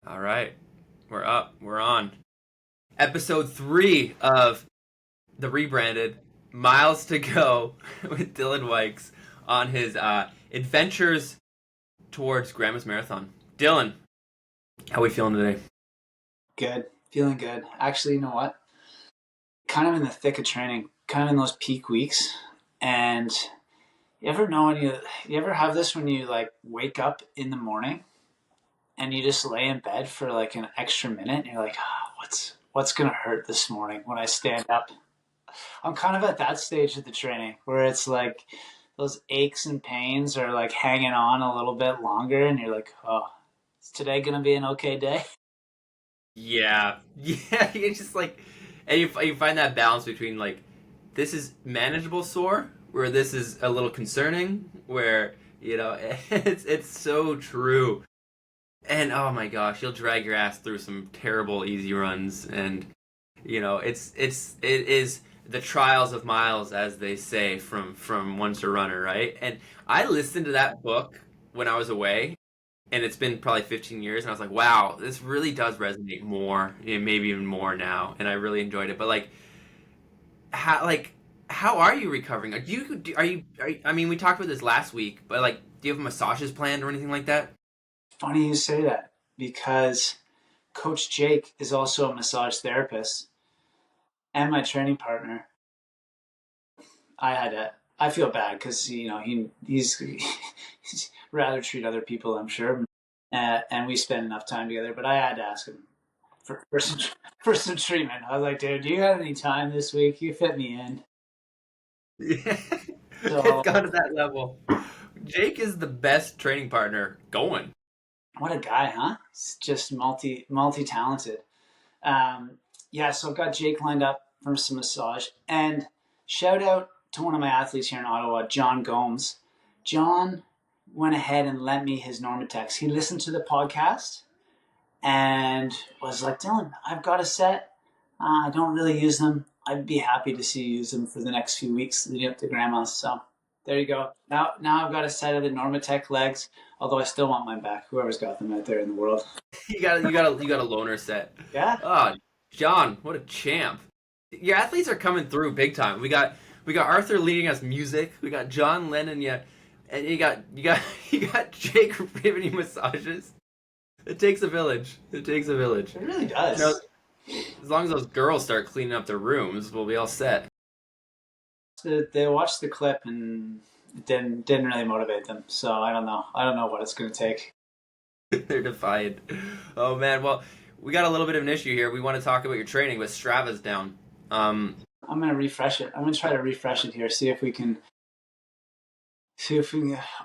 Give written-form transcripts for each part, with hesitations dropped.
All right, we're up. We're on episode 3 of the rebranded Miles to Go with Dylan Wykes on his adventures towards Grandma's Marathon. Dylan, how are we feeling today? Good. Feeling good. Actually, you know what? Kind of in the thick of training, kind of in those peak weeks. And you ever know when you ever have this when you like wake up in the morning and you just lay in bed for like an extra minute and you're like, what's gonna hurt this morning when I stand up? I'm kind of at that stage of the training where it's like those aches and pains are like hanging on a little bit longer and you're like, oh, is today gonna be an okay day? Yeah, yeah. You just like, and you find that balance between like, this is manageable sore, where this is a little concerning, where it's so true. And oh my gosh, you'll drag your ass through some terrible easy runs, and it is the trials of miles, as they say, from Once a Runner, right? And I listened to that book when I was away, and it's been probably 15 years, and I was like, wow, this really does resonate more, maybe even more now, and I really enjoyed it. But how are you recovering? I mean, we talked about this last week, but like, do you have massages planned or anything like that? Funny you say that because Coach Jake is also a massage therapist and my training partner. I feel bad because he's rather treat other people, I'm sure, and we spend enough time together. But I had to ask him for some treatment. I was like, dude, do you have any time this week? You fit me in. Yeah. So It's gone to that level. Jake is the best training partner going. what a guy, huh? He's just multi talented. Yeah, so I've got Jake lined up for some massage. And shout out to one of my athletes here in Ottawa, John Gomes. John went ahead and lent me his Normatex. He listened to the podcast and was like, Dylan, I've got a set. I don't really use them. I'd be happy to see you use them for the next few weeks leading up to Grandma's. So there you go. Now I've got a set of the Normatec legs, although I still want mine back. Whoever's got them out there in the world. You got a loner set. Yeah. Oh, John, what a champ! Your athletes are coming through big time. We got Arthur leading us music. We got John Lennon. Yeah, and you got Jake giving you massages. It takes a village. It takes a village. It really does. As long as those girls start cleaning up their rooms, we'll be all set. They watched the clip and it didn't really motivate them. So I don't know. I don't know what it's going to take. They're defiant. Oh man, well, we got a little bit of an issue here. We want to talk about your training, but Strava's down. I'm going to refresh it. I'm going to try to refresh it here. See if we can.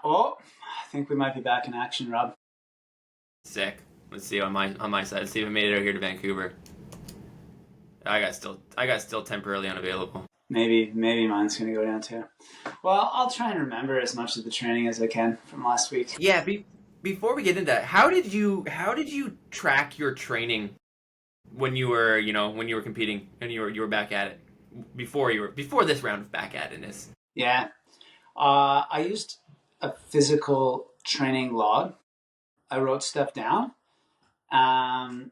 Oh, I think we might be back in action, Rob. Sick. Let's see on my side. Let's see if I made it out here to Vancouver. I got still temporarily unavailable. Maybe mine's going to go down too. Well, I'll try and remember as much of the training as I can from last week. Yeah. Before we get into that, how did you track your training when you were competing and you were back at it before this round of back at itness? Yeah, I used a physical training log. I wrote stuff down, and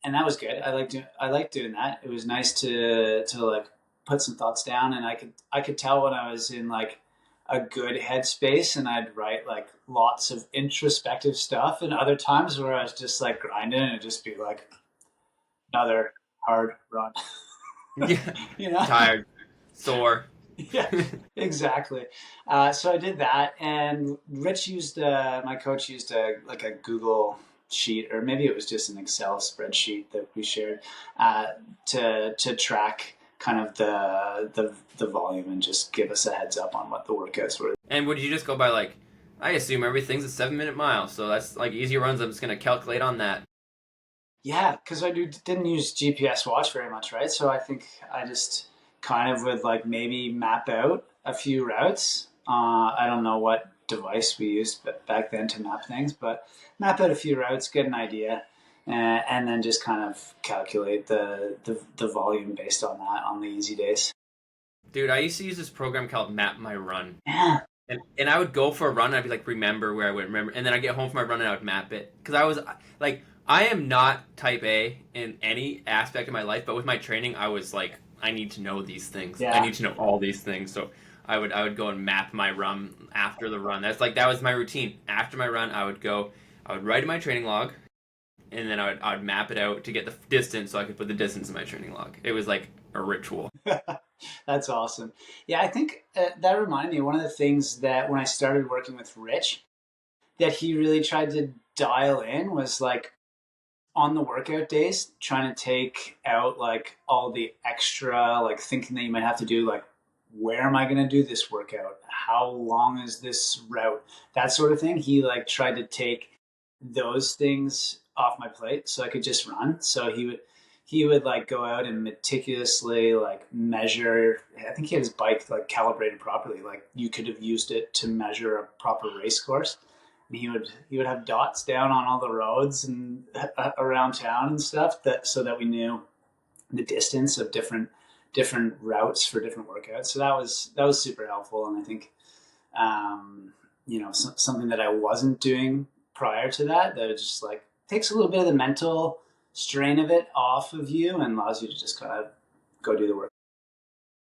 that was good. I liked doing that. It was nice to like put some thoughts down, and I could tell when I was in like a good headspace, and I'd write like lots of introspective stuff, and other times where I was just like grinding, and it'd just be like another hard run. Yeah. You know, Tired, sore. yeah, exactly. So I did that, and Rich used my coach used a Google sheet, or maybe it was just an Excel spreadsheet that we shared to track kind of the volume and just give us a heads up on what the workouts were. And would you just go by like, I assume everything's a 7-minute mile, so that's like easy runs. I'm just gonna calculate on that. Yeah, because I didn't use GPS watch very much, right? So I think I just kind of would like maybe map out a few routes. I don't know what device we used back then to map things, but map out a few routes, get an idea, and then just kind of calculate the volume based on that on the easy days. Dude, I used to use this program called Map My Run. Yeah. And I would go for a run and I'd be like, remember where I would remember. And then I'd get home from my run and I would map it. Because I was like, I am not type A in any aspect of my life, but with my training, I was like, I need to know these things. I Yeah. need to know all these things. So I would go and map my run after the run. That was my routine. After my run, I would write in my training log, and then I would map it out to get the distance so I could put the distance in my training log. It was like a ritual. That's awesome. Yeah, I think that reminded me one of the things that when I started working with Rich, that he really tried to dial in was like on the workout days, trying to take out like all the extra like thinking that you might have to do, like where am I going to do this workout? How long is this route? That sort of thing. He like tried to take those things off my plate so I could just run. So he would like go out and meticulously like measure. I think he had his bike like calibrated properly. Like you could have used it to measure a proper race course. And he would have dots down on all the roads and around town and stuff that so that we knew the distance of different routes for different workouts. So that was super helpful, and I think something that I wasn't doing prior to that that just like takes a little bit of the mental strain of it off of you and allows you to just kind of go do the work.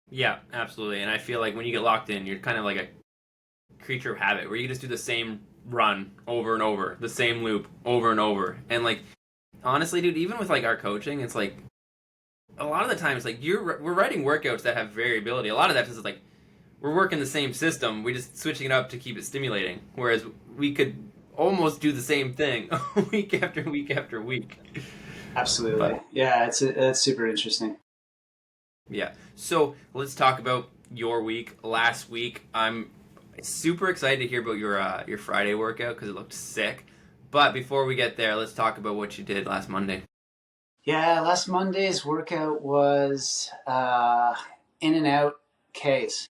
Yeah, absolutely. And I feel like when you get locked in, you're kind of like a creature of habit where you just do the same run over and over, the same loop over and over. And like honestly, dude, even with like our coaching, it's like a lot of the times like we're writing workouts that have variability. A lot of that is like we're working the same system, we just switching it up to keep it stimulating. Whereas we could almost do the same thing week after week after week. Absolutely, But yeah, it's super interesting. yeah. So let's talk about your week. Last week, I'm super excited to hear about your Friday workout because it looked sick. But before we get there, let's talk about what you did last Monday. Yeah, last Monday's workout was in and out Ks.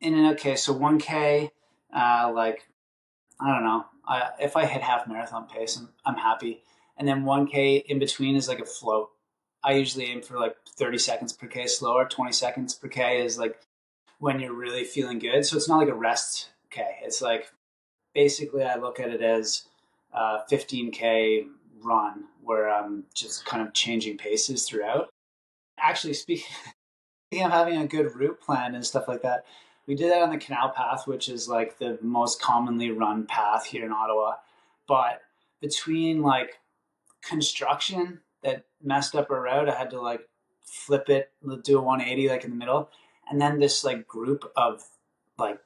In and out K. So 1K, like I don't know. If I hit half marathon pace, I'm happy. And then 1K in between is like a float. I usually aim for like 30 seconds per K slower. 20 seconds per K is like when you're really feeling good. So it's not like a rest K. It's like basically I look at it as 15K run where I'm just kind of changing paces throughout. Actually, speaking of having a good route plan and stuff like that, we did that on the canal path, which is like the most commonly run path here in Ottawa. But between like construction that messed up our route, I had to like flip it, do a 180 like in the middle, and then this like group of like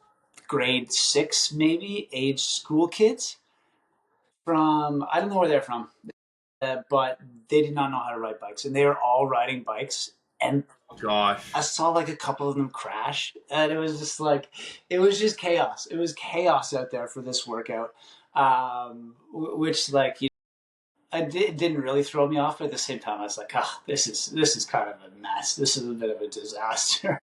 grade six maybe age school kids from I don't know where they're from, but they did not know how to ride bikes, and they were all riding bikes. And Gosh. I saw like a couple of them crash, and it was just like, it was just chaos. It was chaos out there for this workout, which like it didn't really throw me off, but at the same time, I was like, oh, this is kind of a mess. This is a bit of a disaster,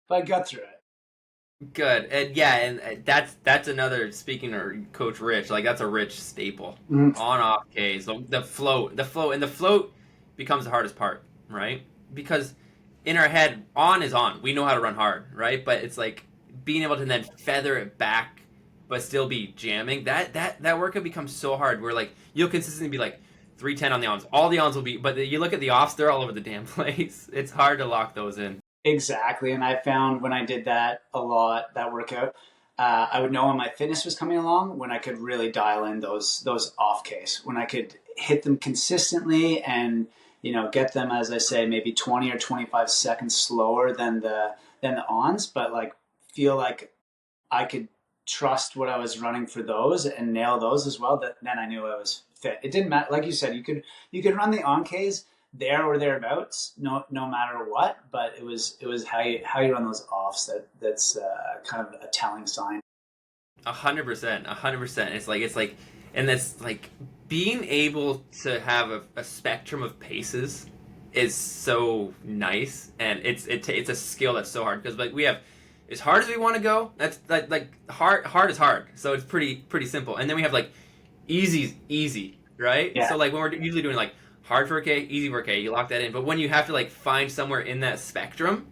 but I got through it. Good. And yeah, and that's another speaking of Coach Rich, like that's a Rich staple. Mm, On off Ks. The float becomes the hardest part, right? Because in our head, on is on. We know how to run hard, right? But it's like being able to then feather it back but still be jamming. That workout becomes so hard where like you'll consistently be like 310 on the ons. All the ons will be, but you look at the offs, they're all over the damn place. It's hard to lock those in. exactly, and I found when I did that a lot, that workout, I would know when my fitness was coming along, when I could really dial in those off case, when I could hit them consistently and get them, as I say, maybe 20 or 25 seconds slower than the ons, but like feel like I could trust what I was running for those and nail those as well. That then I knew I was fit. It didn't matter, like you said, you could run the on Ks there or thereabouts, no matter what. But it was how you run those offs that's kind of a telling sign. 100%, 100%. It's like, and that's like being able to have a spectrum of paces is so nice, and it's a skill that's so hard because like we have as hard as we want to go. That's like hard is hard, so it's pretty simple. And then we have like easy, right? Yeah, So like when we're usually doing like hard for a K, easy for a K, you lock that in. But when you have to like find somewhere in that spectrum,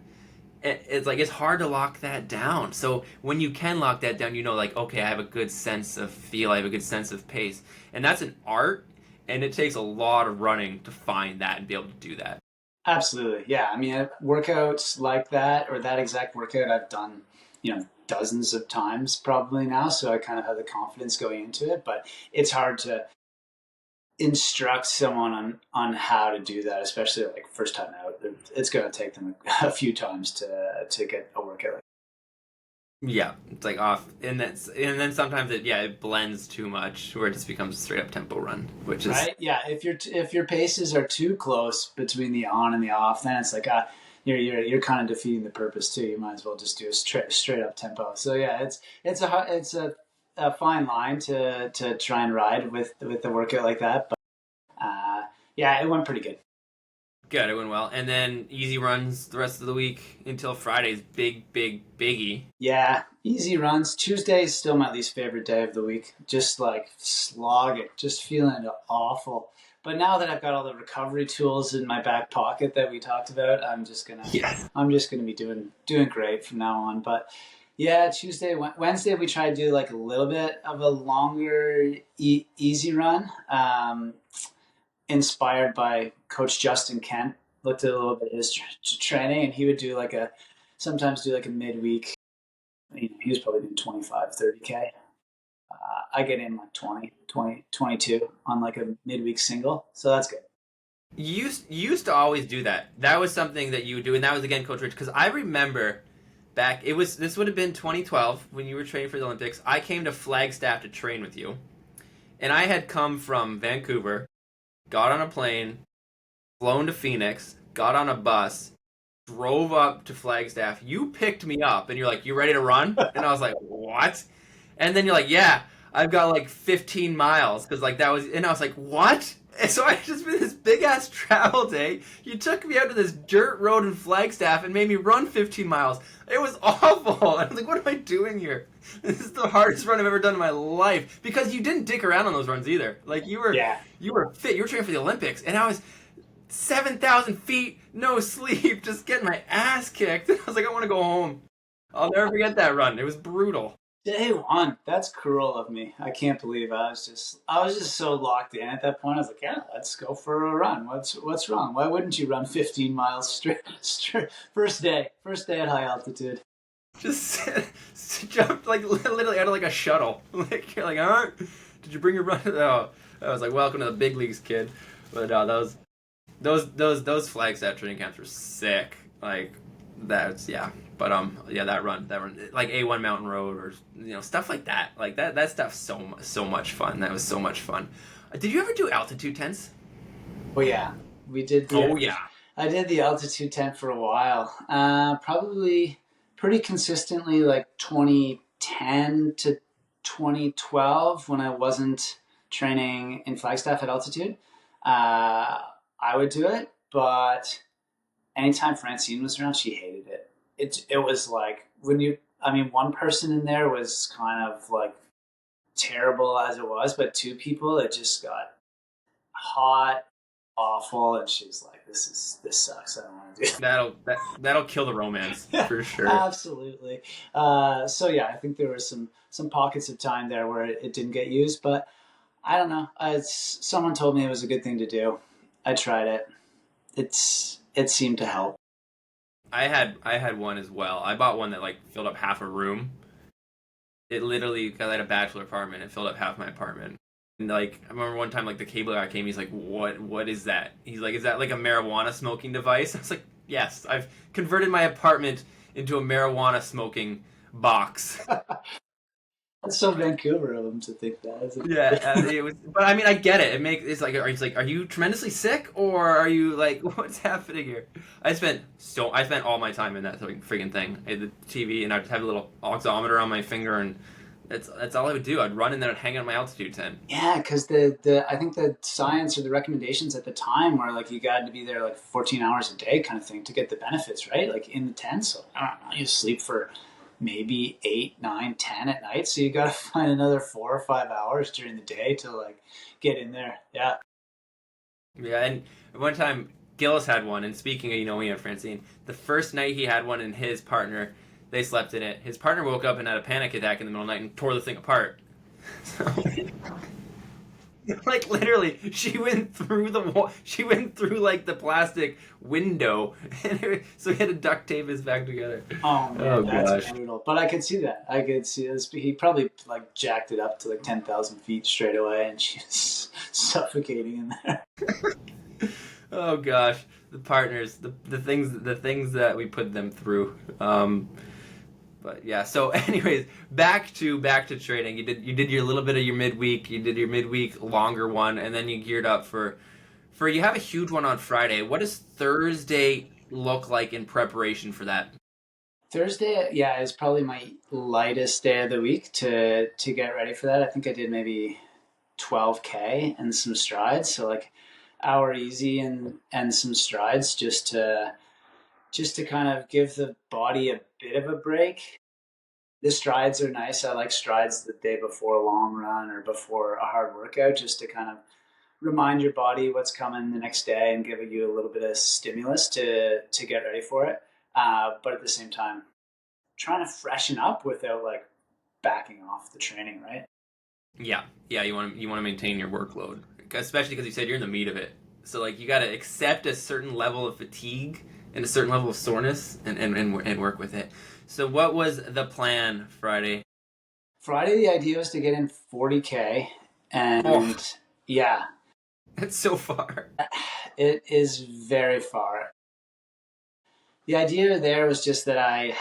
it's like it's hard to lock that down. So when you can lock that down, like okay, I have a good sense of feel, I have a good sense of pace, and that's an art. And it takes a lot of running to find that and be able to do that. Absolutely. Yeah. I mean, workouts like that or that exact workout I've done, dozens of times probably now. So I kind of have the confidence going into it, but it's hard to instruct someone on how to do that, especially like first time out. It's going to take them a few times to get a workout. Yeah, it's like off, and then sometimes it blends too much where it just becomes a straight up tempo run, which is Right. Yeah. If your paces are too close between the on and the off, then it's like you're kind of defeating the purpose too. You might as well just do a straight up tempo. So yeah, it's a fine line to try and ride with the workout like that. But yeah, it went pretty good. good. It went well, and then easy runs the rest of the week until Friday's biggie. Yeah, easy runs. Tuesday is still my least favorite day of the week. Just like slog it, just feeling awful. But now that I've got all the recovery tools in my back pocket that we talked about, Yes. I'm just gonna be doing great from now on. But yeah, Tuesday, Wednesday we try to do like a little bit of a longer easy run, inspired by Coach Justin Kent. Looked at a little bit of his training, and he would do sometimes do like a midweek. He was probably doing 25, 30K. I get in like 22 on like a midweek single. So that's good. You used to always do that. That was something that you would do, and that was again Coach Rich, because I remember this would have been 2012 when you were training for the Olympics. I came to Flagstaff to train with you, and I had come from Vancouver, got on a plane, flown to Phoenix, got on a bus, drove up to Flagstaff. You picked me up, and you're like, "You ready to run?" And I was like, "What?" And then you're like, "Yeah, I've got like 15 miles," because like that was, and I was like, "What?" And so I just been this big ass travel day. You took me out to this dirt road in Flagstaff and made me run 15 miles. It was awful. I was like, "What am I doing here? This is the hardest run I've ever done in my life." Because you didn't dick around on those runs either. Like you were fit. You were training for the Olympics, and I was 7,000 feet, no sleep, just getting my ass kicked. I was like, I want to go home. I'll never forget that run. It was brutal. Day one. That's cruel of me. I can't believe I was just so locked in at that point. I was like, yeah, let's go for a run. What's wrong? Why wouldn't you run 15 miles straight first day at high altitude? Just jumped like literally out of like a shuttle. Like you're like, all right, did you bring your run? Oh, I was like, welcome to the big leagues, kid. But those Flagstaff training camps were sick. Like that's yeah. But yeah, that run like A1 Mountain Road or stuff like that. Like that stuff's so much fun. That was so much fun. Did you ever do altitude tents? Oh yeah, we did. Yeah. I did the altitude tent for a while. Probably pretty consistently, like 2010 to 2012 when I wasn't training in Flagstaff at altitude. I would do it, but anytime Francine was around, she hated it. It was like one person in there was kind of like terrible as it was, but two people, it just got hot, awful, and she was like, this sucks. I don't want to do it. That'll kill the romance for sure. Absolutely. So yeah, I think there were some pockets of time there where it didn't get used, but I don't know. Someone told me it was a good thing to do. I tried it. It seemed to help. I had one as well. I bought one that like filled up half a room. It literally, because I had a bachelor apartment, it filled up half my apartment. And like I remember one time like the cable guy came, he's like, What is that? He's like, is that like a marijuana smoking device? I was like, yes, I've converted my apartment into a marijuana smoking box. That's so Vancouver of them to think that, isn't it? Yeah, it was. But I mean, I get it. It's like, are you tremendously sick, or are you like, what's happening here? I spent all my time in that freaking thing. I had the TV, and I'd have a little oximeter on my finger, and that's all I would do. I'd run in there and hang out in my altitude tent. Yeah, because I think the science or the recommendations at the time were like you got to be there like 14 hours a day kind of thing to get the benefits, right? Like in the tent. So I don't know, you sleep for maybe 8, 9, 10 at night. So you got to find another 4 or 5 hours during the day to like get in there. Yeah. Yeah, and one time Gillis had one, and speaking of, me and Francine, the first night he had one and his partner, they slept in it. His partner woke up and had a panic attack in the middle of the night and tore the thing apart. So, Like literally, she went through the wall. She went through like the plastic window, so he had to duct tape his back together. Oh Oh man, that's gosh. brutal. But I could see that. I could see this. He probably like jacked it up to like 10,000 feet straight away, and she's suffocating in there. Oh gosh. The partners, the things that we put them through. But yeah. So, anyways, back to training. You did your little bit of your midweek. You did your midweek longer one, and then you geared up for you have a huge one on Friday. What does Thursday look like in preparation for that? Thursday, yeah, is probably my lightest day of the week to get ready for that. I think I did maybe 12K and some strides, so like hour easy and some strides just to kind of give the body a bit of a break. The strides are nice. I like strides the day before a long run or before a hard workout, just to kind of remind your body what's coming the next day and give you a little bit of stimulus to get ready for it. But at the same time, trying to freshen up without like backing off the training, right? Yeah, yeah. You want to maintain your workload, especially because you said you're in the meat of it. So like you got to accept a certain level of fatigue and a certain level of soreness, and work with it. So what was the plan Friday? Friday, the idea was to get in 40K, Oh, and yeah, that's so far. it is very far. The idea there was just that I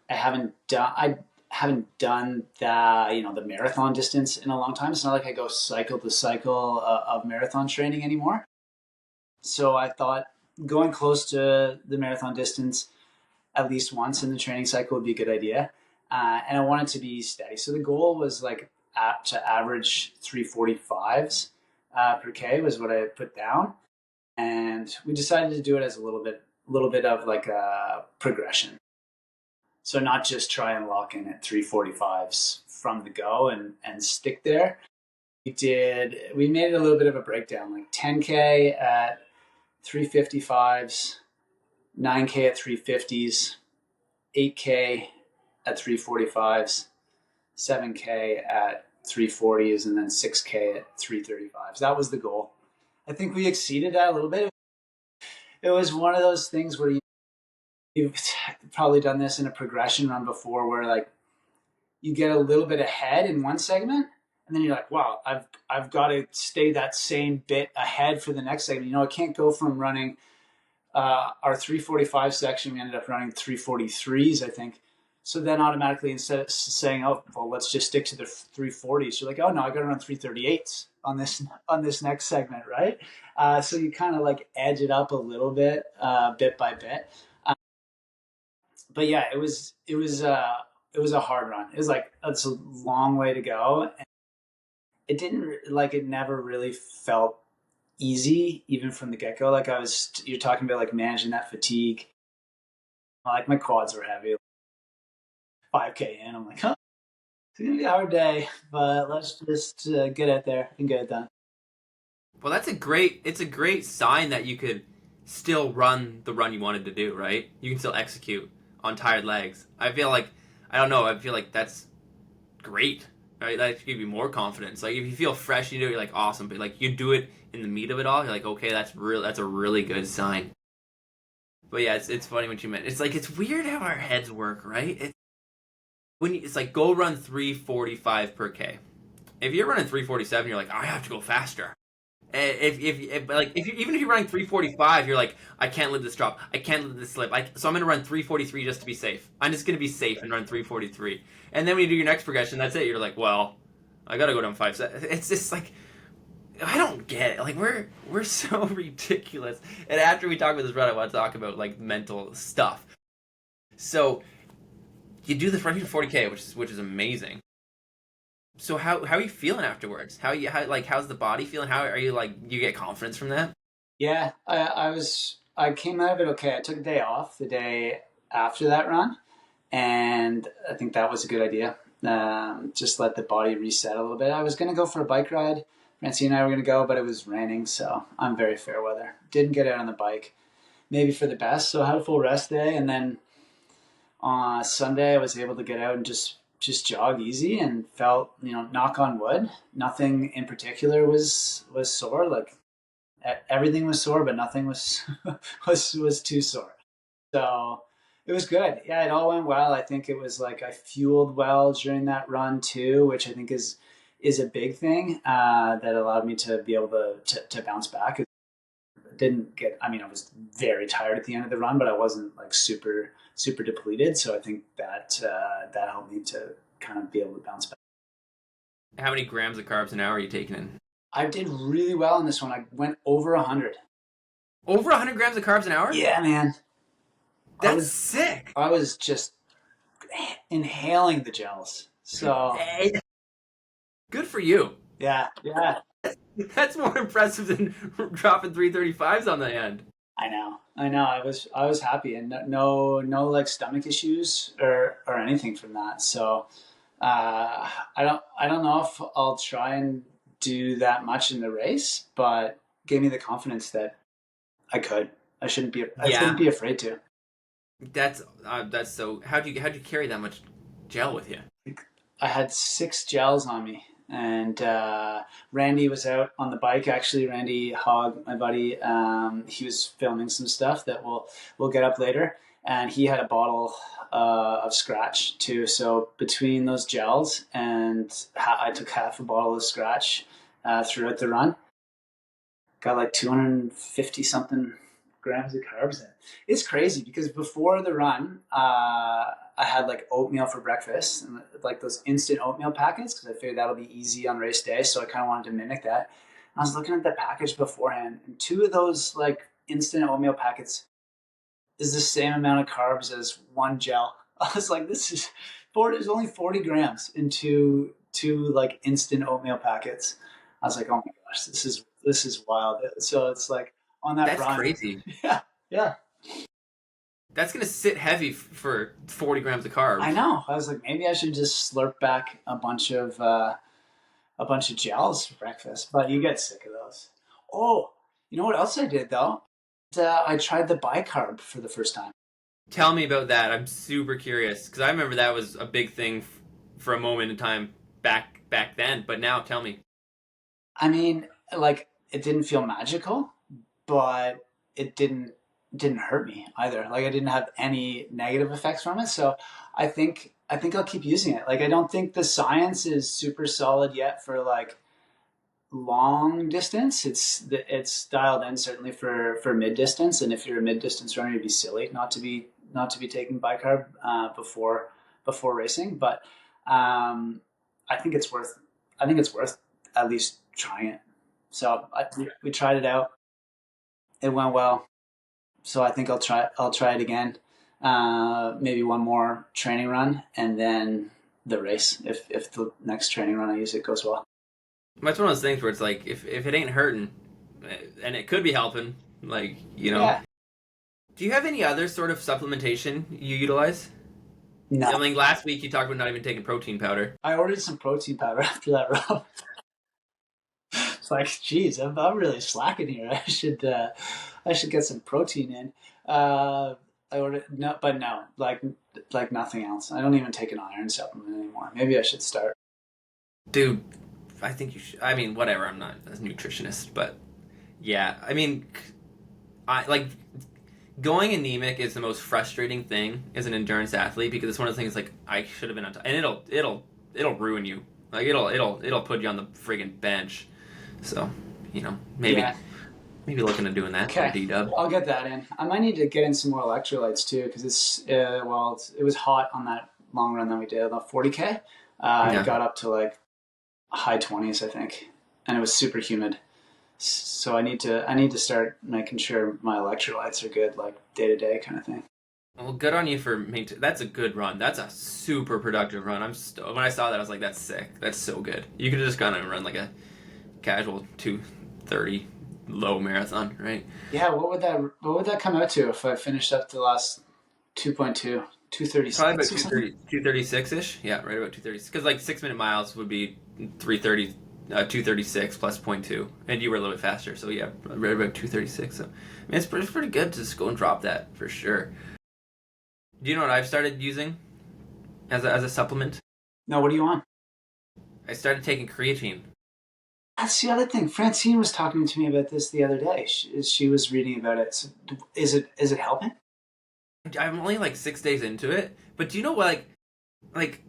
haven't done the marathon distance in a long time. It's not like I go cycle to cycle of marathon training anymore. So I thought going close to the marathon distance at least once in the training cycle would be a good idea. And I wanted to be steady. So the goal was like to average 345s per K was what I put down. And we decided to do it as a little bit of like a progression. So not just try and lock in at 345s from the go and stick there. We made it a little bit of a breakdown, like 10K at 355s, 9K at 350s, 8K at 345s, 7K at 340s, and then 6K at 335s. That was the goal. I think we exceeded that a little bit. It was one of those things where you've probably done this in a progression run before where like you get a little bit ahead in one segment and then you're like, wow, I've got to stay that same bit ahead for the next segment. I can't go from running our 345 section, we ended up running 343s, I think. So then automatically, instead of saying, oh, well, let's just stick to the 340s, you're like, oh no, I got to run 338s on this next segment, right? So you kind of like edge it up a little bit, bit by bit. But yeah, it was a hard run. It was like it's a long way to go. And it never really felt easy, even from the get go. Like you're talking about like managing that fatigue. Like my quads were heavy. 5K in, I'm like, huh, it's gonna be a hard day, but let's just get out there and get it done. Well, it's a great sign that you could still run the run you wanted to do, right? You can still execute on tired legs. I don't know, I feel like that's great, right? That should give you more confidence. Like if you feel fresh, you do it, you're like awesome, but like you do it in the meat of it all, you're like, okay, that's a really good sign. But yeah, it's funny what you meant. It's like it's weird how our heads work, right? It's like go run 345 per K. If you're running 347, you're like, I have to go faster. Even if you're running 345, you're like, I can't let this drop. I can't let this slip. So I'm gonna run 343 just to be safe. I'm just gonna be safe and run 343. And then when you do your next progression, that's it. You're like, well, I gotta go down 5 seconds. It's just like I don't get it. Like we're so ridiculous. And after we talk about this run, I want to talk about like mental stuff. So you do the front 40K, which is amazing. So how are you feeling afterwards? How's the body feeling? How are you like? You get confidence from that? Yeah, I came out of it okay. I took a day off the day after that run, and I think that was a good idea. Just let the body reset a little bit. I was gonna go for a bike ride. Francine and I were gonna go, but it was raining, so I'm very fair weather. Didn't get out on the bike. Maybe for the best. So I had a full rest day, and then on Sunday I was able to get out and just just jog easy and felt, knock on wood, nothing in particular was sore. Like everything was sore, but nothing was was too sore. So it was good. Yeah, it all went well. I think it was like I fueled well during that run too, which I think is a big thing that allowed me to be able to bounce back. It didn't get. I mean, I was very tired at the end of the run, but I wasn't like super depleted. So I think that that helped me to kind of be able to bounce back. How many grams of carbs an hour are you taking in? I did really well in this one. I went over 100. Over 100 grams of carbs an hour? Yeah, man. That's sick. I was just inhaling the gels. So Hey, good for you. yeah. That's more impressive than dropping 335s on the end. I know. I was happy, and no like stomach issues or anything from that. So I don't know if I'll try and do that much in the race, but gave me the confidence that I could. I shouldn't be afraid to. That's so. How'd you carry that much gel with you? I had 6 gels on me, and Randy was out on the bike. Actually, Randy Hogg, my buddy, he was filming some stuff that we'll get up later, and he had a bottle of Scratch too. So between those gels and I took half a bottle of Scratch throughout the run. Got like 250 something grams of carbs in. It's crazy because before the run, I had like oatmeal for breakfast and like those instant oatmeal packets because I figured that'll be easy on race day. So I kind of wanted to mimic that. I was looking at the package beforehand, and 2 of those like instant oatmeal packets is the same amount of carbs as 1 gel. I was like, there's only 40 grams in two like instant oatmeal packets. I was like, oh my gosh, this is wild. So it's like on that That's run. crazy. Yeah. That's gonna sit heavy for 40 grams of carbs. I know. I was like, maybe I should just slurp back a bunch of gels for breakfast. But you get sick of those. Oh, you know what else I did though? I tried the bicarb for the first time. Tell me about that. I'm super curious because I remember that was a big thing for a moment in time back then. But now, tell me. I mean, like it didn't feel magical, but it didn't hurt me either. Like I didn't have any negative effects from it. So I think I'll keep using it. Like I don't think the science is super solid yet for like long distance. It's dialed in certainly for mid distance, and if you're a mid distance runner, it'd be silly not to be taking bicarb before racing. But I think it's worth at least trying it. So we tried it out. It went well. So I think I'll try it again. Maybe one more training run, and then the race. If the next training run I use it goes well. That's one of those things where it's like if it ain't hurting, and it could be helping, like Yeah. Do you have any other sort of supplementation you utilize? No. I mean, last week you talked about not even taking protein powder. I ordered some protein powder after that run. It's like, geez, I'm really slacking here. I should get some protein in. I ordered no, like nothing else. I don't even take an iron supplement anymore. Maybe I should start. Dude, I think you should. I mean, whatever. I'm not a nutritionist, but yeah. I mean, I like going anemic is the most frustrating thing as an endurance athlete because it's one of the things like I should have been on top, and it'll ruin you. Like it'll put you on the friggin' bench. So maybe looking at doing that. Okay, D-dub. I'll get that in. I might need to get in some more electrolytes too because it was hot on that long run that we did, the 40K. It got up to like high 20s, I think, and it was super humid. So I need to start making sure my electrolytes are good, like day to day kind of thing. Well, good on you for that's a good run. That's a super productive run. When I saw that, I was like, that's sick. That's so good. You could have just gone and run like a casual 2:30 low marathon, right? Yeah, what would that come out to if I finished up the last 2.2, 236? Probably about 236-ish. Yeah, right about 236. Because like 6-minute miles would be 330, 236 plus 0.2. And you were a little bit faster. So yeah, right about 236. So I mean, it's pretty good to just go and drop that for sure. Do you know what I've started using as a supplement? No, what are you on? I started taking creatine. That's the other thing. Francine was talking to me about this the other day. She was reading about it. So is it helping? I'm only like 6 days into it, but do you know what? Like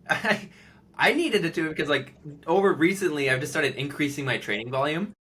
I I needed it too because like over recently I've just started increasing my training volume.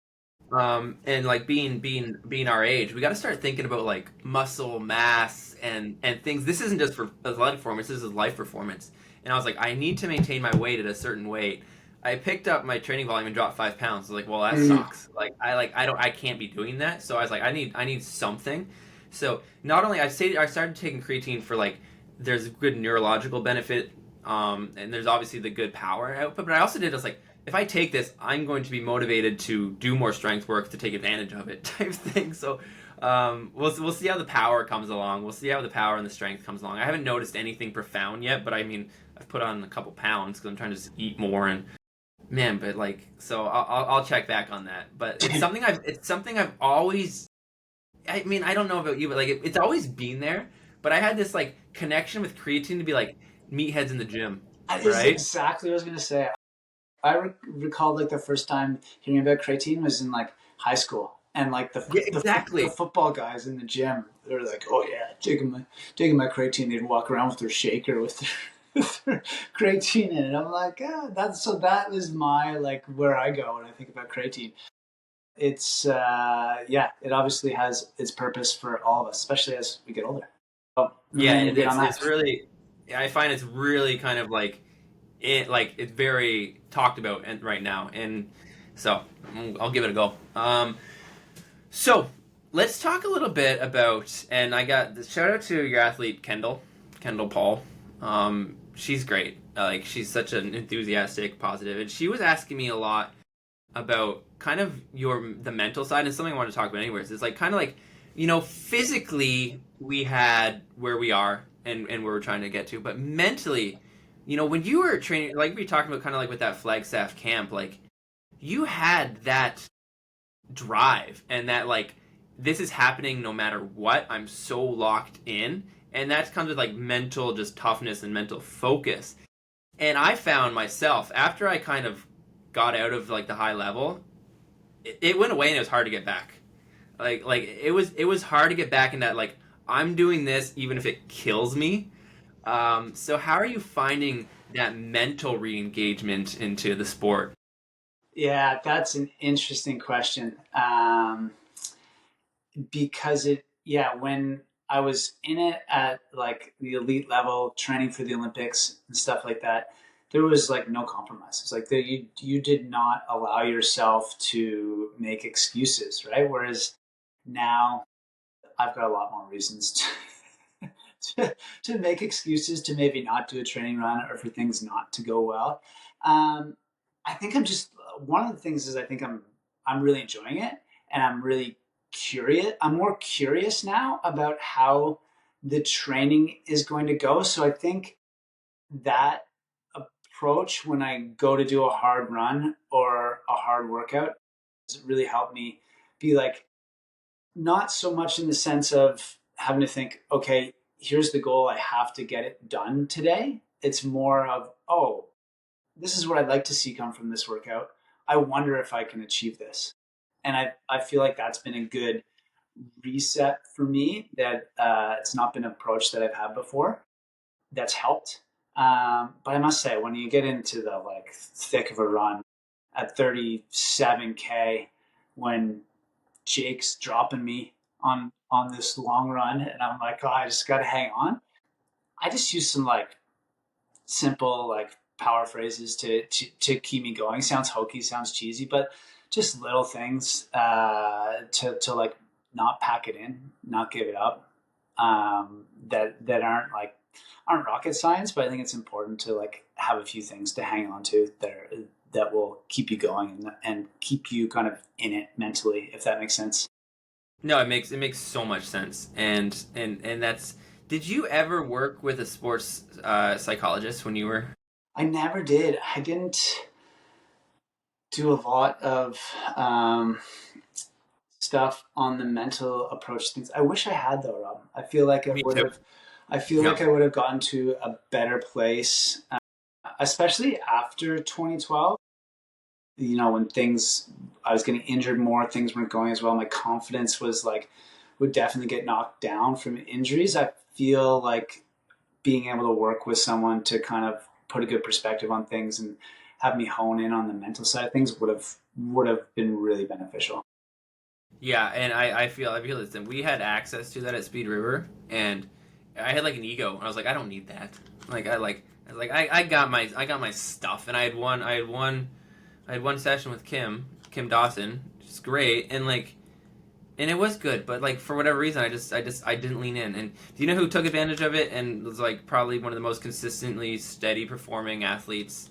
And like being our age, we got to start thinking about like muscle mass and things. This isn't just for athletic performance. This is life performance. And I was like, I need to maintain my weight at a certain weight. I picked up my training volume and dropped 5 pounds. I was like, well, that Mm. sucks. I can't be doing that. So I was like, I need something. So not only I started taking creatine for like there's good neurological benefit, and there's obviously the good power output. But I also did just like if I take this, I'm going to be motivated to do more strength work to take advantage of it, type thing. So we'll see how the power comes along. We'll see how the power and the strength comes along. I haven't noticed anything profound yet, but I mean, I've put on a couple pounds because I'm trying to just eat more and man, but like, so I'll check back on that. But it's something I've always. I mean, I don't know about you, but like it's always been there. But I had this like connection with creatine to be like meatheads in the gym, That is right? exactly what I was going to say. I recalled like the first time hearing about creatine was in like high school, and like Yeah, the exactly. football guys in the gym, they were like, "Oh yeah, taking my creatine." They'd walk around with their shaker with with their creatine in it. I'm like, that is my like where I go when I think about creatine. It's yeah, it obviously has its purpose for all of us, especially as we get older. So Yeah, remain to be on it's that. really. I find it's really kind of like it's very talked about and right now, and so I'll give it a go. So let's talk a little bit about, and I got the shout out to your athlete Kendall Paul. She's great. Like she's such an enthusiastic, positive, and she was asking me a lot about kind of the mental side and something I want to talk about anyways. It's like kind of like physically we had where we are and where we're trying to get to, but mentally, when you were training, like we talked about kind of like with that Flagstaff camp, like you had that drive and that like this is happening no matter what. I'm so locked in, and that comes with like mental just toughness and mental focus. And I found myself after I kind of got out of like the high level, it went away and it was hard to get back. Like it was hard to get back in that like I'm doing this even if it kills me. So how are you finding that mental re-engagement into the sport? Yeah, that's an interesting question. Because yeah, when I was in it at like the elite level, training for the Olympics and stuff like that, there was like no compromise. It's like you did not allow yourself to make excuses, right? Whereas now I've got a lot more reasons to make excuses to maybe not do a training run or for things not to go well. Um, I think I'm just one of the things is I think I'm really enjoying it, and I'm really curious. I'm more curious now about how the training is going to go. So I think that approach when I go to do a hard run or a hard workout has really helped me be like not so much in the sense of having to think, okay, here's the goal, I have to get it done today. It's more of, oh, this is what I'd like to see come from this workout. I wonder if I can achieve this. And I feel like that's been a good reset for me, that it's not been an approach that I've had before. That's helped. But I must say, when you get into the like thick of a run at 37K, when Jake's dropping me on this long run, and I'm like, oh, I just got to hang on. I just use some like simple like power phrases to keep me going. Sounds hokey, sounds cheesy, but just little things to like not pack it in, not give it up. That aren't rocket science, but I think it's important to like have a few things to hang on to that will keep you going and keep you kind of in it mentally, if that makes sense. No, it makes so much sense, and that's. Did you ever work with a sports psychologist when you were? I never did. I didn't do a lot of stuff on the mental approach to things. I wish I had though, Rob. I feel like I Me would too. have. I feel Yeah. like I would have gotten to a better place. especially after 2012. When I was getting injured more, things weren't going as well. My confidence was like, would definitely get knocked down from injuries. I feel like being able to work with someone to kind of put a good perspective on things and have me hone in on the mental side of things would have been really beneficial. Yeah, and I feel this. And we had access to that at Speed River, and I had like an ego, and I was like, I don't need that. I got my stuff, and I had one session with Kim Dawson, which is great, and it was good, but like for whatever reason, I didn't lean in. And do you know who took advantage of it and was like probably one of the most consistently steady performing athletes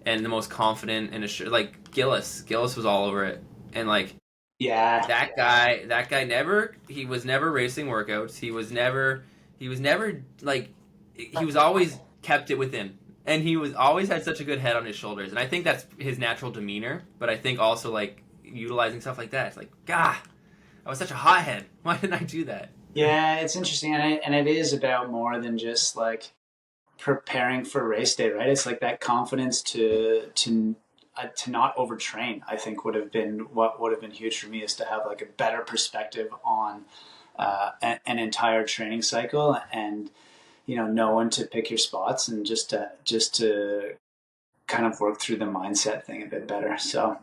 and the most confident and assured? Like Gillis. Gillis was all over it, and like Yeah. that guy he was never racing workouts. He was never like he was always kept it within. And he was always had such a good head on his shoulders. And I think that's his natural demeanor, but I think also like utilizing stuff like that. It's like, God, I was such a hothead. Why didn't I do that? Yeah, it's interesting, and it is about more than just like preparing for race day, right? It's like that confidence to not overtrain. I think would have been huge for me, is to have like a better perspective on an entire training cycle, and know when to pick your spots, and just to kind of work through the mindset thing a bit better. So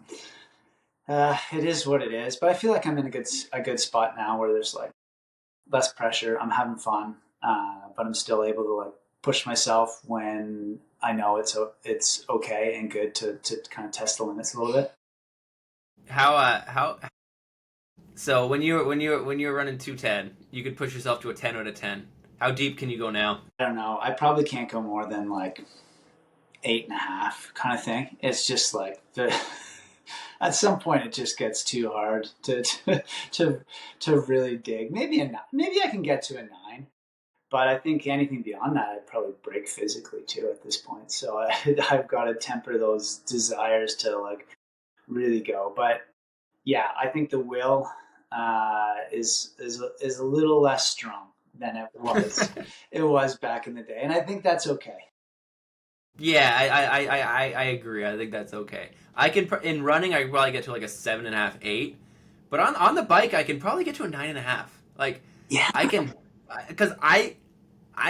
it is what it is, but I feel like I'm in a good spot now where there's like less pressure. I'm having fun, but I'm still able to like push myself when I know it's okay and good to kind of test the limits a little bit. How so when you were running 210, you could push yourself to a 10 out of 10. How deep can you go now? I don't know. I probably can't go more than like 8.5 kind of thing. It's just like at some point it just gets too hard to really dig. Maybe I can get to a 9, but I think anything beyond that I'd probably break physically too at this point. So I've got to temper those desires to like really go. But yeah, I think the will is a little less strong than it was back in the day, and I think that's okay. Yeah, I agree. I think that's okay. I can in running I can probably get to like a 7.5, 8, but on the bike I can probably get to a 9.5. Like Yeah. I can, because I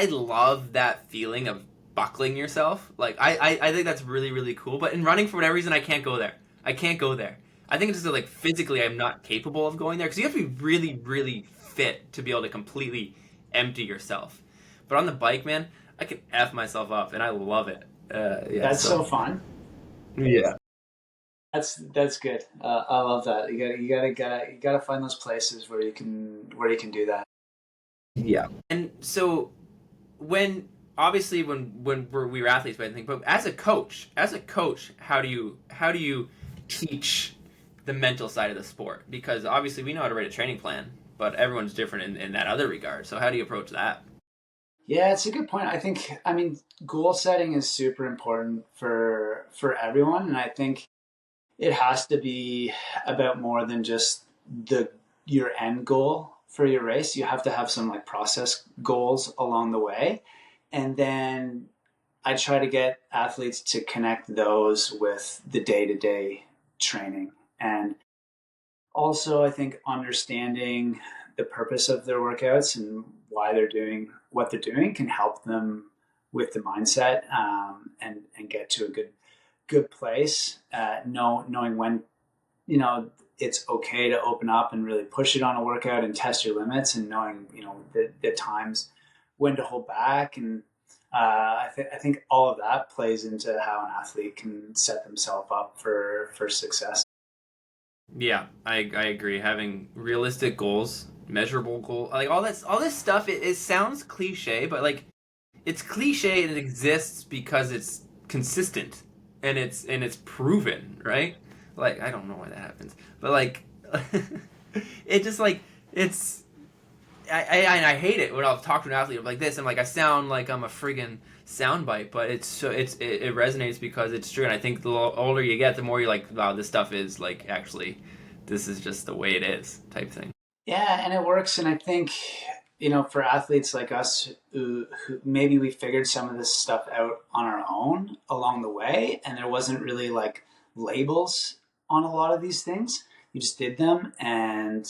love that feeling of buckling yourself. Like I think that's really really cool. But in running, for whatever reason, I can't go there. I can't go there. I think it's just that, like physically I'm not capable of going there, because you have to be really really fit to be able to completely empty yourself. But on the bike, man, I can f myself up, and I love it. Yeah. That's So so fun. yeah. That's good. I love that. You gotta find those places where you can do that. Yeah. And so when obviously when we were athletes, but I think, but as a coach, how do you teach the mental side of the sport? Because obviously we know how to write a training plan, but everyone's different in that other regard. So how do you approach that? Yeah, it's a good point. I mean, goal setting is super important for everyone, and I think it has to be about more than just the your end goal for your race. You have to have some like process goals along the way, and then I try to get athletes to connect those with the day to day training. And also, I think understanding the purpose of their workouts and why they're doing what they're doing can help them with the mindset, and get to a good place. Knowing when it's okay to open up and really push it on a workout and test your limits, and knowing the times when to hold back. And I think all of that plays into how an athlete can set themselves up for success. Yeah, I agree. Having realistic goals, measurable goal, like all this stuff. It sounds cliche, but like it's cliche and it exists because it's consistent and it's proven, right? Like I don't know why that happens, but like it just like it's I hate it when I'll talk to an athlete like this, and like I sound like I'm a friggin' soundbite, but it resonates because it's true. And I think the older you get, the more you're like, wow, this stuff is like actually, this is just the way it is type thing. Yeah, and it works. And I think for athletes like us who maybe we figured some of this stuff out on our own along the way, and there wasn't really like labels on a lot of these things. You just did them and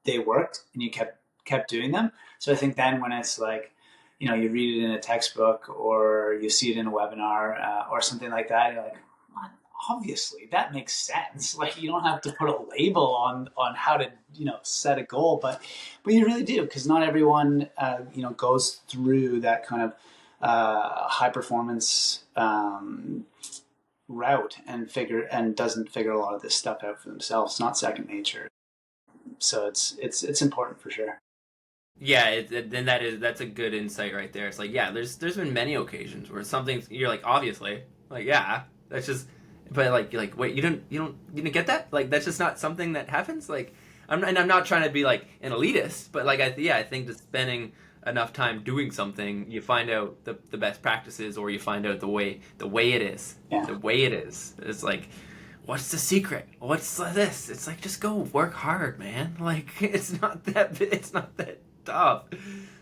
they worked, and you kept doing them. So I think then when it's like, you read it in a textbook or you see it in a webinar or something like that, you're like, what? Obviously that makes sense. Like, you don't have to put a label on how to set a goal, but you really do, because not everyone goes through that kind of high performance route and doesn't figure a lot of this stuff out for themselves. It's not second nature, so it's important for sure. Yeah, then that's a good insight right there. It's like, yeah, there's been many occasions where something you're like, obviously, like, yeah, that's just, but like you're like, wait, you didn't get that? Like, that's just not something that happens. Like, I'm not trying to be like an elitist, but like, I think just spending enough time doing something, you find out the best practices, or you find out the way it is, Yeah. the way it is. It's like, what's the secret? What's this? It's like, just go work hard, man. Like, it's not that tough.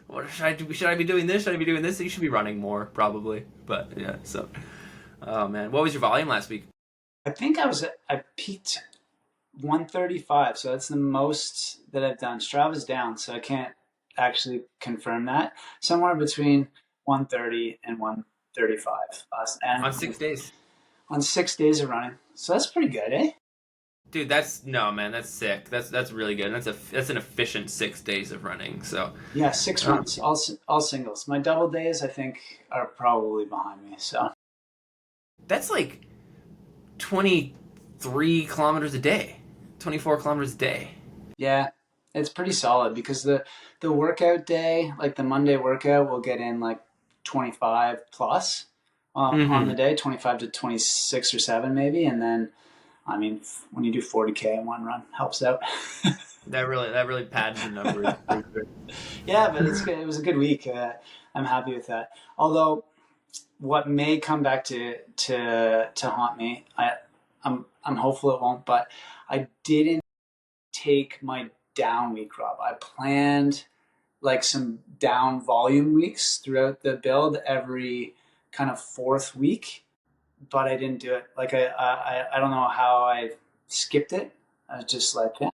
What should I do? Should I be doing this? Should I be doing this? You should be running more, probably. But yeah, so. Oh man, what was your volume last week? I think I peaked 135, so that's the most that I've done. Strava's down, so I can't actually confirm that. Somewhere between 130 and 135 and On 6 days. on 6 days of running. So that's pretty good, eh? Dude, no man, that's sick. That's really good. That's an efficient 6 days of running. So Yeah, six runs, all singles. My double days, I think, are probably behind me. So that's like 23 kilometers a day, 24 kilometers a day. yeah, it's pretty solid, because the workout day, like the Monday workout, will get in like 25 plus on the day, 25 to 26 or 7 maybe, and then I mean, when you do 40K in one run, helps out. That really pads the numbers. Yeah, but it's good. It was a good week. I'm happy with that. Although, what may come back to haunt me, I'm hopeful it won't. But I didn't take my down week, Rob. I planned like some down volume weeks throughout the build every kind of fourth week, but I didn't do it. Like I don't know how I skipped it. I was just like, yeah,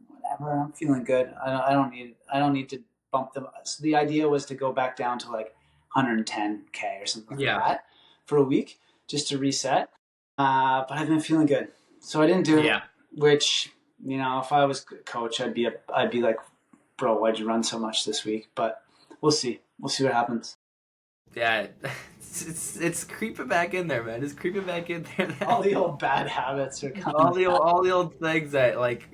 whatever. I'm feeling good. I don't need to bump them. So the idea was to go back down to like 110K or something like Yeah. that for a week, just to reset. But I've been feeling good, so I didn't do it. Yeah. Which, if I was coach, I'd be like, bro, why'd you run so much this week? But we'll see. We'll see what happens. Yeah, it's creeping back in there, man. It's creeping back in there. All the old bad habits are coming. All the old things that, like,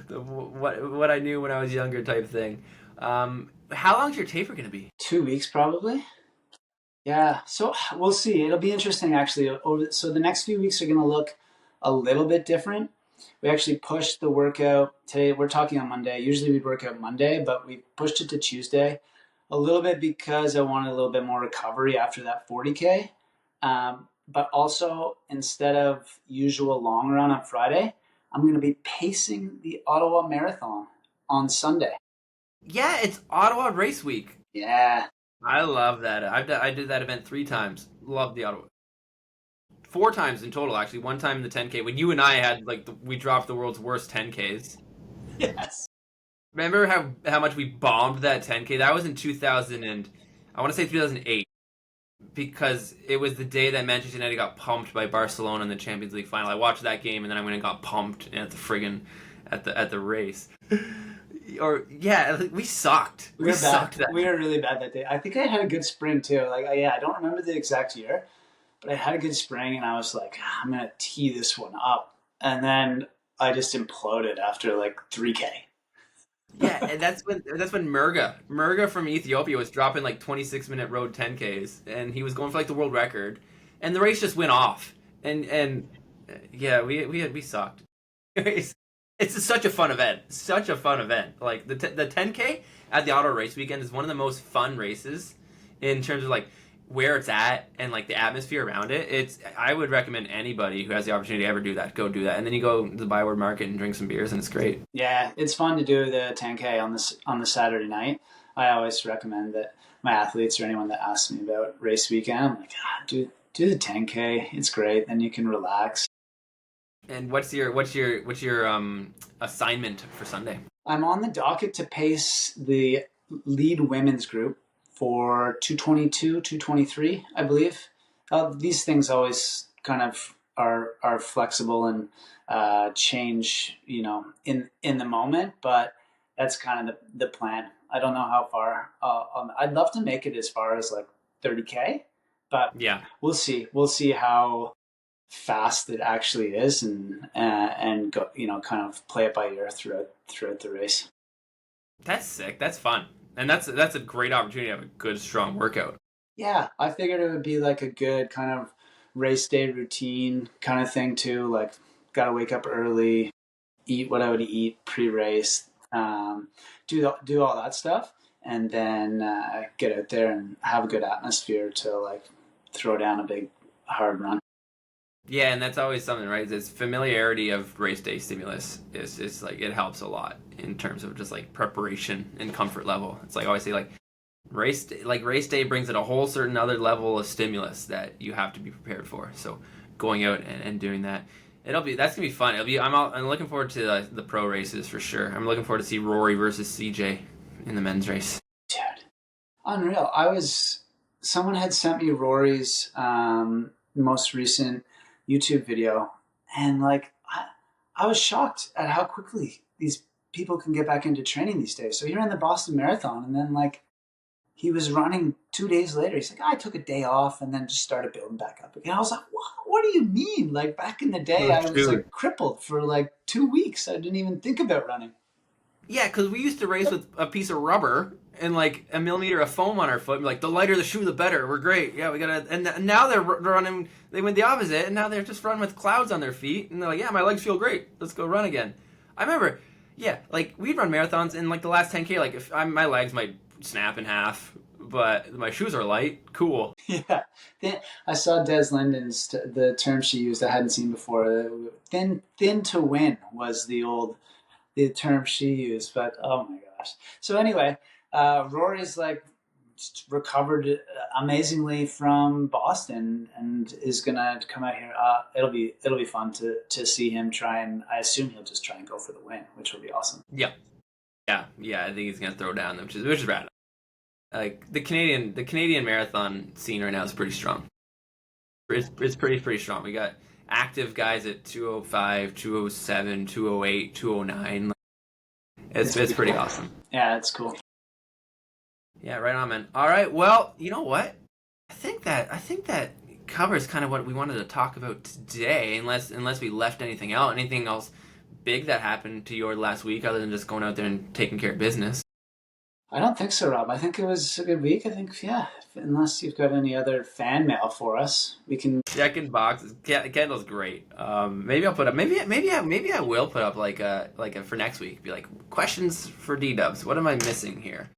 what I knew when I was younger type thing. How long's your taper gonna be? 2 weeks probably. Yeah, so we'll see. It'll be interesting actually. So the next few weeks are going to look a little bit different. We actually pushed the workout today. We're talking on Monday. Usually we'd work out Monday, but we pushed it to Tuesday a little bit because I wanted a little bit more recovery after that 40K. But also, instead of usual long run on Friday, I'm going to be pacing the Ottawa Marathon on Sunday. Yeah, it's Ottawa Race Week. Yeah. I love that. I did that event 3 times. Love the Ottawa. 4 times in total, actually. 1 time in the 10K when you and I had we dropped the world's worst 10Ks. Yes. Remember how much we bombed that 10K? That was in 2000 and I want to say 2008, because it was the day that Manchester United got pumped by Barcelona in the Champions League final. I watched that game and then I went and got pumped at the friggin' at the race. Or yeah, we sucked. We sucked. We were really bad that day. I think I had a good spring too. I don't remember the exact year, but I had a good spring, and I was like, I'm gonna tee this one up, and then I just imploded after like 3K. Yeah, and that's when Murga from Ethiopia was dropping like 26-minute road 10Ks, and he was going for like the world record, and the race just went off, and yeah, we sucked. It's such a fun event. Such a fun event. Like the 10K at the Auto Race Weekend is one of the most fun races in terms of like where it's at and like the atmosphere around it, I would recommend anybody who has the opportunity to ever do that, go do that. And then you go to the Byward Market and drink some beers and it's great. Yeah, it's fun to do the 10K on the Saturday night. I always recommend that my athletes or anyone that asks me about race weekend, I'm like, do the 10K. It's great. Then you can relax. And what's your assignment for Sunday? I'm on the docket to pace the lead women's group for 222, 223, I believe. These things always kind of are flexible and change, in the moment, but that's kind of the plan. I don't know how far. I'd love to make it as far as like 30K, but yeah, we'll see. We'll see how fast it actually is, and go, kind of play it by ear throughout the race. That's sick. That's fun, and that's a great opportunity to have a good, strong workout. Yeah, I figured it would be like a good kind of race day routine kind of thing too. Like, gotta wake up early, eat what I would eat pre-race, do all that stuff, and then get out there and have a good atmosphere to like throw down a big hard run. Yeah, and that's always something, right? This familiarity of race day stimulus is like it helps a lot in terms of just like preparation and comfort level. It's like I always say like race day brings it a whole certain other level of stimulus that you have to be prepared for. So going out and doing that, that's gonna be fun. I'm looking forward to the pro races for sure. I'm looking forward to see Rory versus CJ in the men's race. Dude, unreal. Someone had sent me Rory's most recent YouTube video, and like I was shocked at how quickly these people can get back into training these days. So he ran the Boston Marathon, and then like he was running 2 days later. He's like, I took a day off and then just started building back up again. I was like, what do you mean? Like back in the day, I was like crippled for like 2 weeks. I didn't even think about running. Yeah, because we used to race with a piece of rubber and like a millimeter of foam on our foot. And like the lighter the shoe, the better. We're great. Yeah, we gotta. And now they're running. They went the opposite, and now they're just running with clouds on their feet. And they're like, yeah, my legs feel great. Let's go run again. I remember, yeah, like we'd run marathons, and like the last 10K, like if my legs might snap in half, but my shoes are light. Cool. Yeah, I saw Des Linden's the term she used I hadn't seen before. Thin to win was the term she used, but oh my gosh. So anyway, Rory's like recovered amazingly from Boston and is gonna come out here. It'll be fun to see him try, and I assume he'll just try and go for the win, which will be awesome. Yeah. I think he's gonna throw down, which is rad. Like the Canadian marathon scene right now is pretty strong. It's pretty strong. We got active guys at 205, 207, 208, 209. It's pretty awesome. Yeah, it's cool. Yeah, right on, man. All right, well, you know what? I think that covers kind of what we wanted to talk about today, unless we left anything out. Anything else big that happened to you last week other than just going out there and taking care of business? I don't think so, Rob. I think it was a good week. I think, yeah, unless you've got any other fan mail for us, we can... Checking boxes. Kendall's great. Maybe I'll put up... Maybe I will put up like a for next week. Be like, questions for D-Dubs. What am I missing here?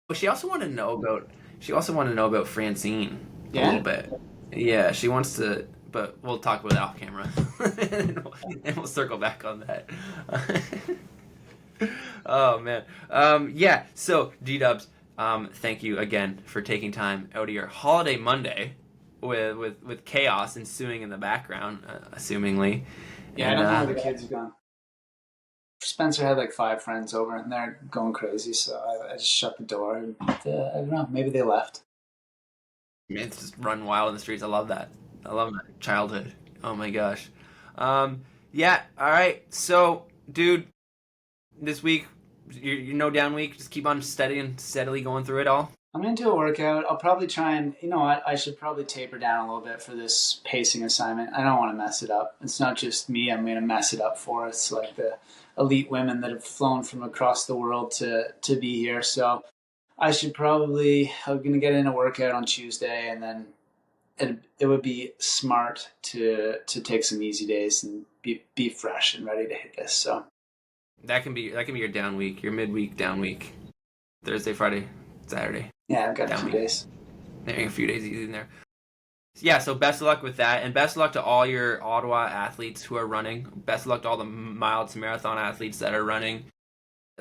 But she also wanted to know about Francine a little bit. Yeah, she wants to... But we'll talk about it off camera. and we'll circle back on that. Oh man. Yeah, so D-Dubs, thank you again for taking time out of your holiday Monday with chaos ensuing in the background, assumingly. Yeah, and, I don't know where the kids have gone. Spencer had like 5 friends over and they're going crazy, so I just shut the door and I don't know, maybe they left. Man, it's just run wild in the streets. I love that. I love my childhood. Oh my gosh. Yeah, alright, so dude, this week, you know, down week, just keep on steadily going through it all. I'm going to do a workout. I'll probably try and, you know what, I should probably taper down a little bit for this pacing assignment. I don't want to mess it up. It's not just me I'm going to mess it up for. It's like the elite women that have flown from across the world to be here. So I'm going to get in a workout on Tuesday, and then it would be smart to take some easy days and be fresh and ready to hit this. So that can be your down week, your midweek down week. Thursday, Friday, Saturday. Yeah, I've got 2 days. a few days easy in there. Yeah, so best of luck with that, and best of luck to all your Ottawa athletes who are running. Best of luck to all the mile to marathon athletes that are running.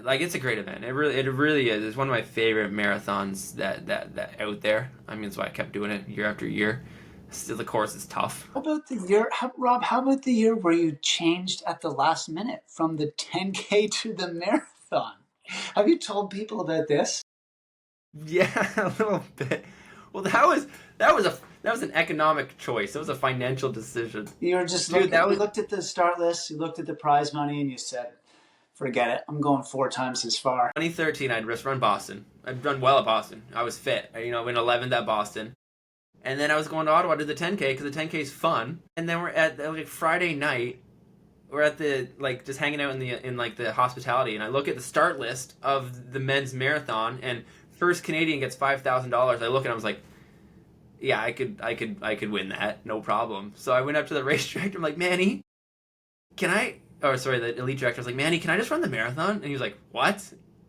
Like, it's a great event. It really is. It's one of my favorite marathons that out there. I mean, that's why I kept doing it year after year. Still, the course is tough. How about the year, Rob? How about the year where you changed at the last minute from the 10K to the marathon? Have you told people about this? Yeah, a little bit. Well, that was an economic choice. It was a financial decision. You were just Dude, that you was looked at the start list, you looked at the prize money, and you said, "Forget it. I'm going 4 times as far." 2013. I'd just run Boston. I'd run well at Boston. I was fit. I went 11th at Boston. And then I was going to Ottawa to do the 10K because the 10K is fun. And then we're at like Friday night. We're at the like just hanging out in like the hospitality, and I look at the start list of the men's marathon, and first Canadian gets $5,000. I look and I was like, yeah, I could win that, no problem. So I went up to the race director. I'm like, Manny, can I? Oh, sorry, the elite director was like, Manny, can I just run the marathon? And he was like, what?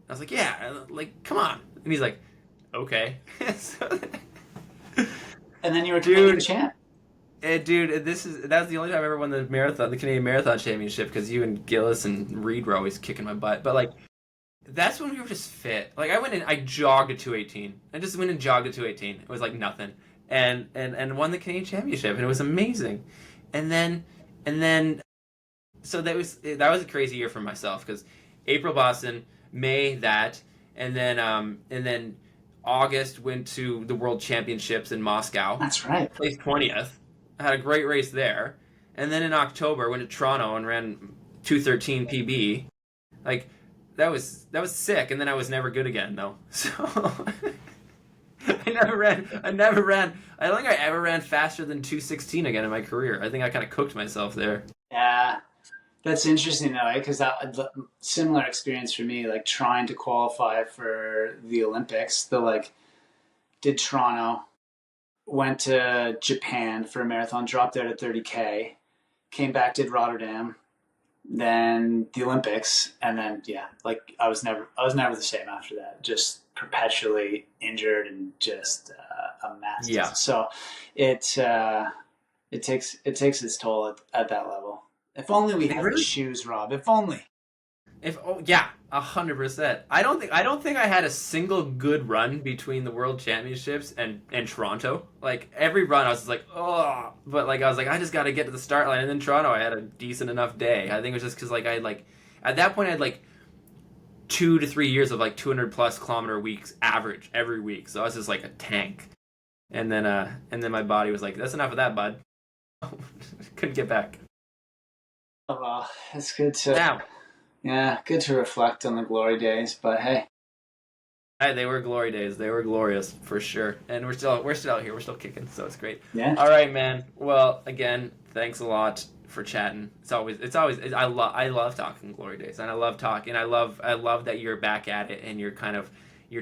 I was like, yeah, like come on. And he's like, okay. So, And then you were Canadian champ. Dude, that's the only time I ever won the marathon, the Canadian Marathon Championship, because you and Gillis and Reed were always kicking my butt. But like, that's when we were just fit. Like, I jogged at 218. I just went and jogged at 218. It was like nothing, and won the Canadian Championship, and it was amazing. And then, so that was a crazy year for myself because April Boston, May that, and then August went to the World Championships in Moscow. That's right. Placed 20th. I had a great race there. And then in October went to Toronto and ran 2:13 PB. Like that was sick. And then I was never good again though. So I never ran. I don't think I ever ran faster than 2:16 again in my career. I think I kind of cooked myself there. Yeah, that's interesting though, because that similar experience for me, like trying to qualify for the Olympics. Did Toronto, went to Japan for a marathon, dropped out at 30K, came back, did Rotterdam, then the Olympics, and then I was never the same after that. Just perpetually injured and just a mess. Yeah. So it takes its toll at that level. If only we had the shoes, Rob. If only. 100%. I don't think I had a single good run between the World Championships and Toronto. Like every run, I was just like, oh, but like I was like, I just got to get to the start line. And then Toronto, I had a decent enough day. I think it was just because like I had like at that point I had like 2 to 3 years of like 200+ kilometer weeks average every week. So I was just like a tank. And then my body was like, that's enough of that, bud. Couldn't get back. Oh well, it's good to. Now. Yeah, good to reflect on the glory days, but hey. They were glory days. They were glorious for sure, and we're still out here. We're still kicking, so it's great. Yeah. All right, man. Well, again, thanks a lot for chatting. I love talking glory days, and I love talking. I love that you're back at it, and you're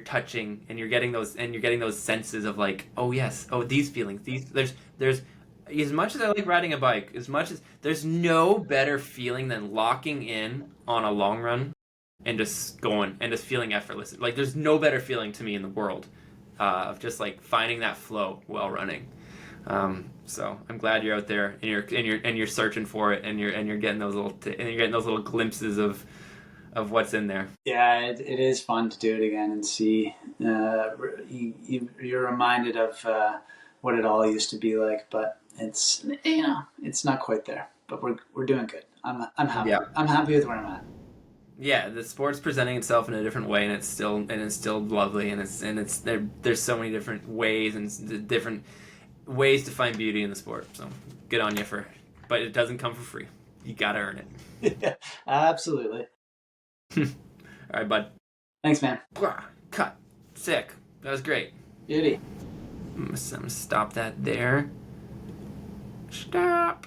touching, and you're getting those senses of like, oh yes, oh these feelings. There's as much as I like riding a bike, as much as there's no better feeling than locking in on a long run and just going and just feeling effortless. Like there's no better feeling to me in the world of just like finding that flow while running. So I'm glad you're out there and you're searching for it and you're getting those little glimpses of what's in there. Yeah, it is fun to do it again and see. You're reminded of what it all used to be like, but it's not quite there, but we're doing good. I'm happy. Yeah. I'm happy with where I'm at. Yeah, the sport's presenting itself in a different way, and it's still lovely, and there's so many different ways and different ways to find beauty in the sport. So good on you but it doesn't come for free. You gotta earn it. Yeah, absolutely. All right, bud. Thanks, man. Cut. Sick. That was great. Beauty. I'm gonna stop that there. Stop.